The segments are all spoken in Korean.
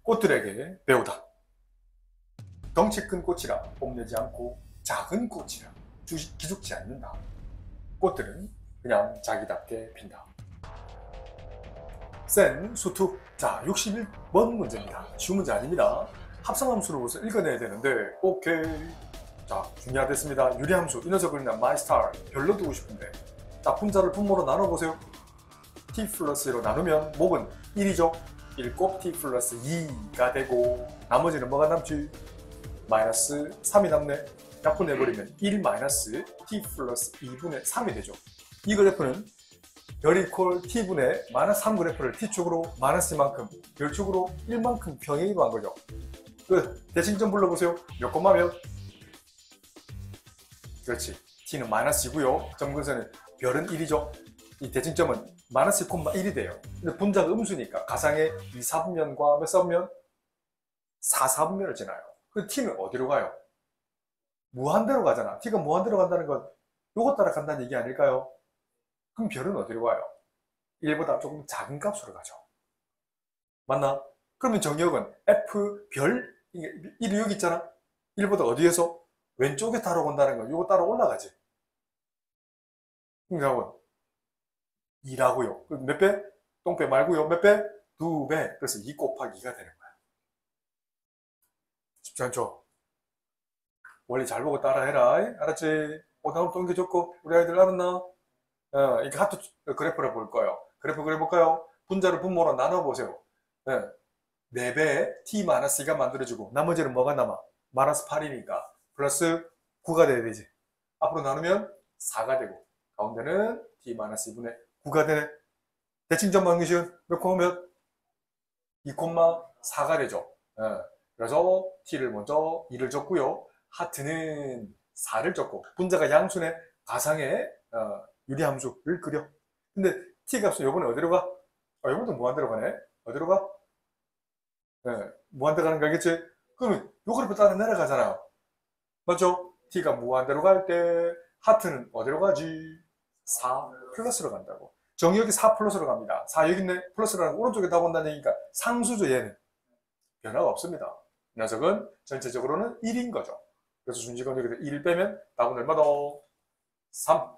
꽃들에게 배우다. 덩치 큰 꽃이라 뽐내지 않고 작은 꽃이라 기죽지 않는다. 꽃들은 그냥 자기답게 핀다. 센 수투. 자, 61번 문제입니다. 쉬운 문제 아닙니다. 합성함수로서 읽어내야 되는데 오케이. 자, 중요하겠습니다. 유리함수 이 녀석을 그냥 마이 스타र 별로 두고 싶은데, 자, 분자를 분모로 나눠보세요. t 플러스 1로 나누면 목은 1이죠. 1 곱 t 플러스 2가 되고 나머지는 뭐가 남지? 마이너스 3이 남네. 약분해버리면 1 마이너스 t 플러스 2분의 3이 되죠. 이 그래프는 별 이퀄 t분의 마이너스 3 그래프를 t축으로 마이너스만큼 별축으로 1만큼 평행이동한 거죠. 대칭점 불러보세요. 몇 콤마 몇? 그렇지. t는 마이너스이고요. 점근선은 별은 1이죠. 이 대칭점은 마이너스 1이 돼요. 근데 분자가 음수니까 가상의 2, 4분면과 몇 사분면? 4, 4분면을 지나요. 그 t는 어디로 가요? 무한대로 가잖아. t가 무한대로 간다는 건 요것 따라 간다는 얘기 아닐까요? 그럼 별은 어디로 가요? 1보다 조금 작은 값으로 가죠. 맞나? 그러면 정역은 f 별 1이 여기 있잖아. 1보다 어디에서? 왼쪽에 따라 온다는 건 요거 따라 올라가지. 그러니까 2라고요. 몇 배? 똥배 말고요. 몇 배? 2배. 그래서 2 곱하기 2가 되는 거야. 쉽지 않죠? 원래 잘 보고 따라해라. 알았지? 다음 동기 좋고 우리 아이들 알았나? 이게 하트 그래프를 볼 거예요. 그래프 그려볼까요? 분자를 분모로 나눠보세요. 4배 t-2가 만들어지고 나머지는 뭐가 남아? 마이너스 8이니까 플러스 9가 돼야 되지. 앞으로 나누면 4가 되고 가운데는 t-2분의 9가 되네. 대칭점 방정식은 몇 콤마 몇? 2,4가 되죠. 그래서 t를 먼저 2를 줬고요. 하트는 4를 줬고 분자가 양수네. 가상의 유리함수를 그려. 근데 t 값은 요번에 어디로 가? 요번도 무한대로 가네. 어디로 가? 무한대로 가는 거겠지? 그러면 요 그래프 따라 내려가잖아요. 맞죠? t가 무한대로 갈 때 하트는 어디로 가지? 4 플러스로 간다고. 정역이 4 플러스로 갑니다. 4 여기 있네. 플러스라는 오른쪽에 다 본다는 얘기니까 상수죠. 얘는 변화가 없습니다. 이 녀석은 전체적으로는 1인 거죠. 그래서 순식간 여기서 1 빼면 답은 얼마 더? 3.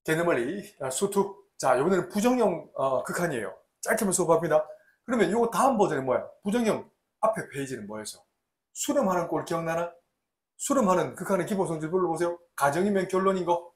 개념원리 수투. 자, 이번에는 부정형 극한이에요. 짧게만 수업합니다. 그러면 요 다음 버전이 뭐야? 부정형 앞에 페이지는 뭐였어? 수렴하는 꼴 기억나나? 수렴하는 극한의 기본 성질 불러보세요. 가정이면 결론인 거.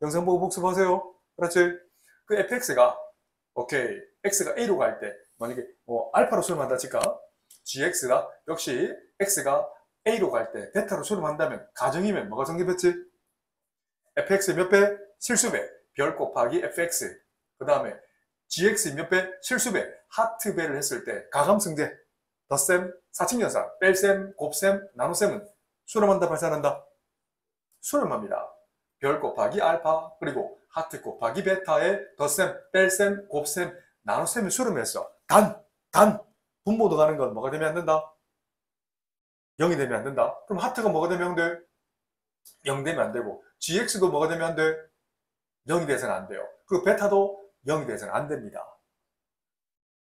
영상 보고 복습하세요. 그렇지? 그 fx가 오케이 x가 a로 갈 때 만약에 알파로 수렴한다 칠까? gx가 역시 x가 a로 갈 때 베타로 수렴한다면 가정이면 뭐가 성립했지? fx의 몇 배? 실수배. 별 곱하기 fx. 그 다음에 gx 몇 배? 실수배. 하트배를 했을 때 가감승제. 덧셈, 사칙연산, 뺄셈, 곱셈, 나눗셈은 수렴한다 발산한다? 수렴합니다. 별 곱하기 알파 그리고 하트 곱하기 베타의 덧셈, 뺄셈, 곱셈, 나눗셈을 수렴했어. 단 분모도 가는 건 뭐가 되면 안 된다? 0이 되면 안 된다. 그럼 하트가 뭐가 되면 돼? 0 되면 안 되고 gx도 뭐가 되면 안 돼? 0이 돼서는 안 돼요. 그리고 베타도 0이 돼서는 안 됩니다.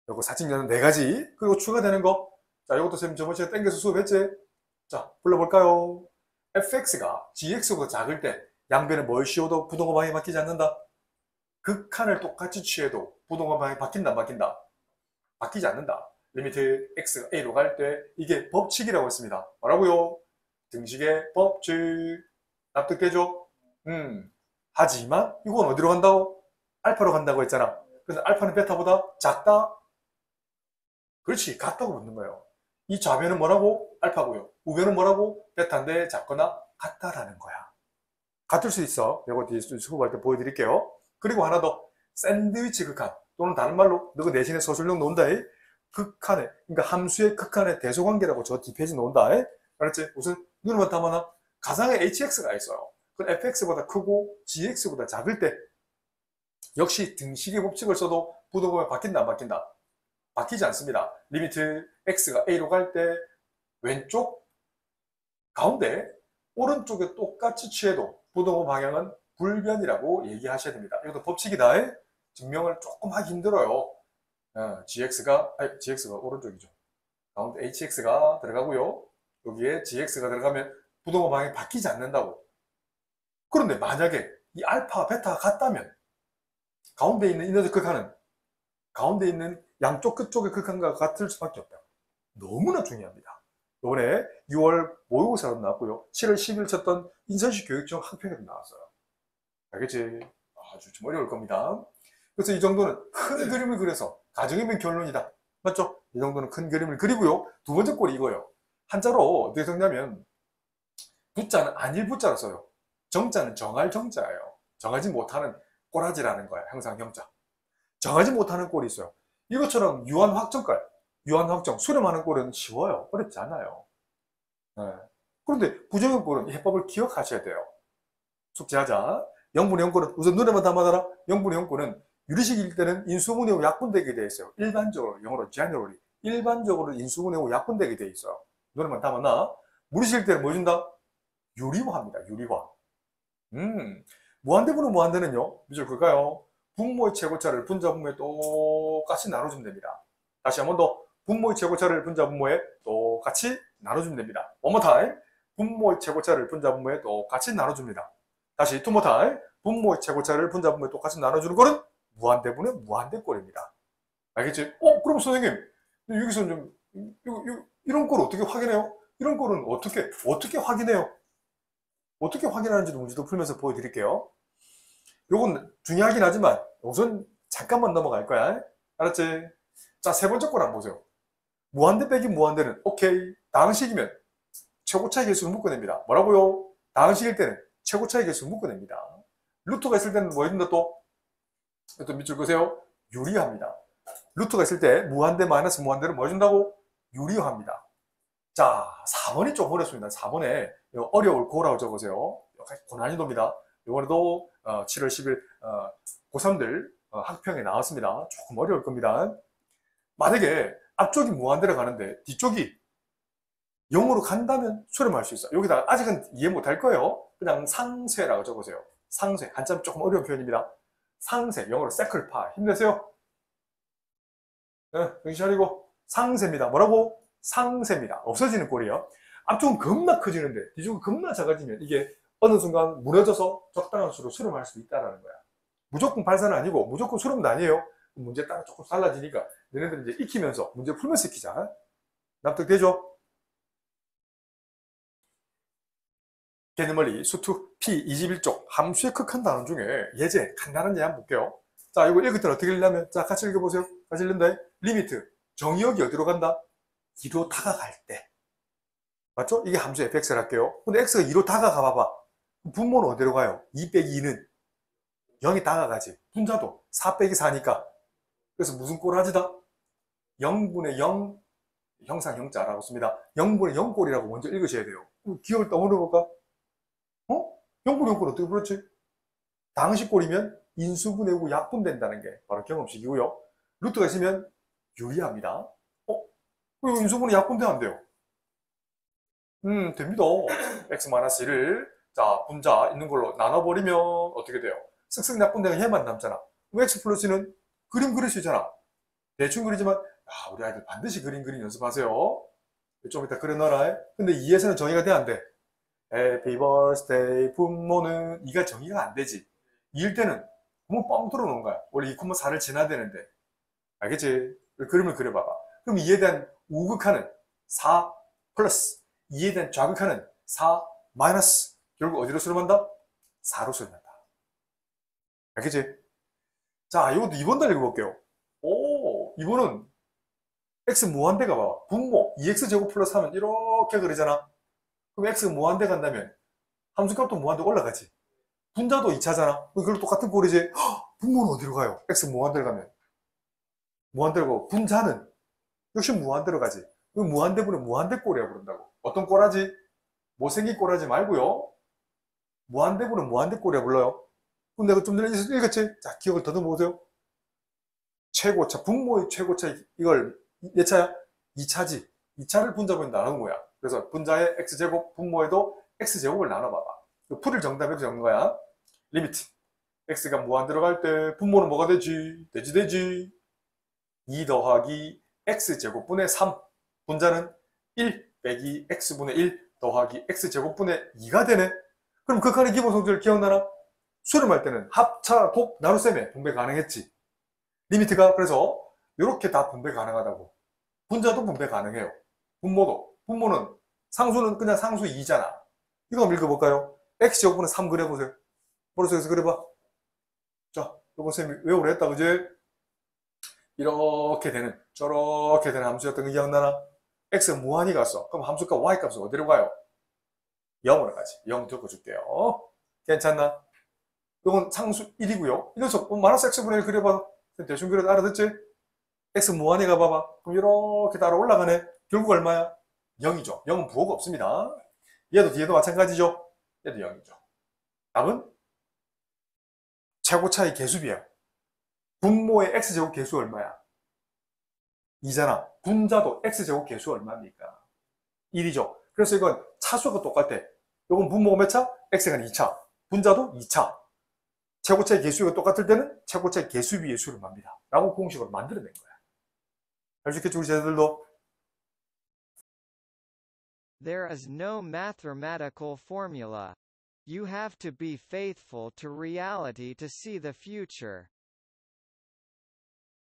요거 사칙연은 4가지. 그리고 추가되는 거. 자, 이것도 쌤 저번 시간에 땡겨서 수업했지? 자, 불러볼까요? fx가 gx보다 작을 때 양변에 뭘 씌워도 부동호 방향이 바뀌지 않는다. 극한을 똑같이 취해도 부동호 방향이 바뀐다 안 바뀐다? 바뀌지 않는다. 리미트 x가 a로 갈 때 이게 법칙이라고 했습니다. 뭐라고요? 등식의 법칙. 납득되죠? 하지만 이건 어디로 간다고? 알파로 간다고 했잖아. 근데 알파는 베타보다 작다? 그렇지, 같다고 묻는 거예요. 이 좌변은 뭐라고? 알파고요. 우변은 뭐라고? 베타인데 작거나 같다라는 거야. 같을 수 있어. 이거 뒤에 수업할 때 보여드릴게요. 그리고 하나 더. 샌드위치 극한. 또는 다른 말로 너가 내신에 서술형 놓은다. 극한에, 그러니까 함수의 극한의 대소관계라고 저 뒷페이지 놓은다. 알았지? 우선 눈으로만 담아놔. 가상의 hx가 있어요. 그 fx보다 크고 gx보다 작을 때 역시 등식의 법칙을 써도 부동호가 바뀐다 안 바뀐다? 바뀌지 않습니다. 리미트 x가 a로 갈 때 왼쪽 가운데 오른쪽에 똑같이 취해도 부동호 방향은 불변이라고 얘기하셔야 됩니다. 이것도 법칙이다. 증명을 조금 하기 힘들어요. GX가 오른쪽이죠. 가운데 HX가 들어가고요. 여기에 GX가 들어가면 부동호 방향이 바뀌지 않는다고. 그런데 만약에 이 알파, 베타가 같다면 가운데 있는 이너지 극한은 가운데 있는 양쪽 끝쪽의 극한과 같을 수밖에 없다. 너무나 중요합니다. 이번에 6월 모의고사로 나왔고요. 7월 10일 쳤던 인선식 교육청 학평에도 나왔어요. 알겠지? 아주 좀 어려울 겁니다. 그래서 이 정도는 큰 그림을 그려서 가정이면 결론이다. 맞죠? 이 정도는 큰 그림을 그리고요. 두 번째 꼴이 이거예요. 한자로 어떻게 적냐면 부자는 안일 부자로 써요. 정자는 정할 정자예요. 정하지 못하는 꼬라지라는 거야. 항상 형자. 정하지 못하는 꼴이 있어요. 이것처럼 유한 확정깔, 유한 확정, 수렴하는 꼴은 쉬워요. 어렵지 않아요. 네. 그런데 부정형 꼴은 이 해법을 기억하셔야 돼요. 숙지하자. 0분의 0꼴은 우선 눈에만 담아놔라. 0분의 0꼴은 유리식일 때는 인수분해후 약분되게 되어 있어요. 일반적으로 영어로 generally 일반적으로 인수분해후 약분되게 되어 있어요. 눈에만 담아놔. 무리식일 때는 뭐 준다? 유리화합니다. 유리화. 무한대분은 무한대는요. 밑줄 그을까요? 분모의 최고차를 분자 분모에 똑같이 나눠주면 됩니다. 다시 한 번 더. 분모의 최고차를 분자 분모에 똑같이 나눠주면 됩니다. one more time. 분모의 최고차를 분자 분모에 똑같이 나눠줍니다. 다시 two more time. 분모의 최고차를 분자 분모에 똑같이 나눠주는 거는 무한대분의 무한대꼴입니다. 알겠지? 그럼 선생님 여기서 좀 이런 꼴 어떻게 확인해요? 이런 꼴은 어떻게 확인해요? 어떻게 확인하는지도 문제도 풀면서 보여드릴게요. 요건 중요하긴 하지만 우선 잠깐만 넘어갈 거야. 알았지? 자, 세 번째 꼴 한번 보세요. 무한대 빼기 무한대는 오케이. 다항식이면 최고차의 개수를 묶어냅니다. 뭐라고요? 다항식일 때는 최고차의 개수를 묶어냅니다. 루트가 있을 때는 뭐 해준다 또? 또 밑줄 그으세요. 유리합니다. 루트가 있을 때 무한대 마이너스 무한대를 뭐 해준다고? 유리합니다. 자, 4번이 좀 어렵습니다. 4번에 어려울 고라고 적으세요. 고난이도입니다. 이번에도 7월 10일 고3들 학평에 나왔습니다. 조금 어려울 겁니다. 만약에 앞쪽이 무한대로 가는데 뒤쪽이 0으로 간다면 수렴할 수 있어요. 여기다가 아직은 이해 못할 거예요. 그냥 상쇄라고 적으세요. 상쇄. 한참 조금 어려운 표현입니다. 상쇄. 영어로 세클파. 힘내세요. 네, 정신 차리고. 상쇄입니다. 뭐라고? 상쇄입니다. 없어지는 꼴이에요. 앞쪽은 겁나 커지는데 뒤쪽은 겁나 작아지면 이게 어느 순간 무너져서 적당한 수로 수렴할 수 있다는 거야. 무조건 발사는 아니고 무조건 수렴도 아니에요. 문제 따라 조금 달라지니까 너네들 이제 익히면서 문제 풀면서 익히자. 납득되죠? 개념원리 수투 P21쪽 함수의 극한 단원 중에 예제 간단한 예 한번 볼게요. 자, 이거 읽을 때는 어떻게 읽냐면 자, 같이 읽어보세요. 같이 읽는다. 리미트 정의역이 어디로 간다? 2로 다가갈 때. 맞죠? 이게 함수 fx를 할게요. 근데 x가 2로 다가가 봐봐. 분모는 어디로 가요? 2 빼기 2는 0이 다가가지. 분자도 4 빼기 4니까. 그래서 무슨 꼴하지다? 0분의 0 형상 형자라고 씁니다. 0분의 0꼴이라고 먼저 읽으셔야 돼요. 기억을 떠올려 볼까? 0분의 0꼴 어떻게 부르지? 당식꼴이면 인수분해후 약분된다는 게 바로 경험식이고요. 루트가 있으면 유리합니다. 그리고 인수분해 약분돼 안 돼요? 됩니다. x-1을 자, 분자 있는 걸로 나눠버리면 어떻게 돼요? 쓱쓱 약분되가 얘만 남잖아. x 플러스는 그림 그릴 수 있잖아. 대충 그리지만 우리 아이들 반드시 그림 연습하세요. 좀 이따 그려놔라. 근데 2에서는 정의가 돼 안 돼? Happy birthday 분모는 2가 정의가 안 되지. 2일 때는 구멍 뻥 뚫어놓은 거야. 원래 2,4를 지나야 되는데. 알겠지? 그림을 그려봐봐. 그럼 2에 대한 우극하는 4 플러스 2에 대한 좌극하는 4 마이너스 결국 어디로 수렴한다? 4로 수렴한다. 알겠지? 자, 이것도 2번 달 읽어볼게요. 이번은 x 무한대가 봐. 분모 2x제곱 플러스 하면 이렇게 그리잖아. 그럼 x가 무한대 간다면 함수값도 무한대 올라가지. 분자도 2차잖아. 그걸 똑같은 꼴이지. 분모는 어디로 가요? x 무한대로 가면. 무한대로 가고 분자는 역시 무한대로 가지. 무한대분은 무한대꼴이라고 부른다고. 어떤 꼬라지? 못생긴 꼬라지 말고요. 무한대분은 무한대꼴이라고 불러요. 그럼 내가 좀 전에 읽었지? 자, 기억을 더듬어 보세요. 최고차, 분모의 최고차, 이걸 몇 차야? 2차지. 2차를 분자분에 나눈 거야. 그래서 분자의 x제곱, 분모에도 x제곱을 나눠봐봐. 풀을 정답해도 적는 거야. 리미트. x가 무한 들어갈 때 분모는 뭐가 되지? 되지. 2 더하기 x제곱분의 3. 분자는 1 빼기 x분의 1 더하기 x제곱분의 2가 되네. 그럼 극한의 기본 성질 기억나나? 수렴할 때는 합, 차, 곱, 나눗셈에 분배 가능했지. 리미트가 그래서 이렇게 다 분배 가능하다고. 분자도 분배 가능해요. 분모도. 분모는 상수는 그냥 상수 2잖아. 이거 한번 읽어볼까요? x제곱분의 3 그려보세요. 머릿속에서 그려봐. 자, 요거 쌤이 외우려 했다, 그지? 이렇게 되는, 저렇게 되는 함수였던 거 기억나나? x는 무한히 갔어. 그럼 함수값 y값은 어디로 가요? 0으로 가지. 0 적어줄게요. 괜찮나? 이건 상수 1이고요. 이 녀석 마이너스 x분의 1 그려봐. 대충 그려도 알아듣지? x 무한히 가봐봐. 그럼 이렇게 따라 올라가네. 결국 얼마야? 0이죠. 0은 부호가 없습니다. 얘도 뒤에도 마찬가지죠. 얘도 0이죠. 답은 최고차의 개수비야. 분모의 x제곱 개수 얼마야? 2잖아. 분자도 x제곱 개수 얼마입니까? 1이죠. 그래서 이건 차수가 똑같아. 이건 분모가 몇 차? x가 2차. 분자도 2차. 최고차의 개수가 똑같을 때는 최고차의 개수비의 수를 맙니다. 라고 공식으로 만들어낸 거야. 잘 죽겠지, 우리 쟤들도? There is no mathematical formula. You have to be faithful to reality to see the future.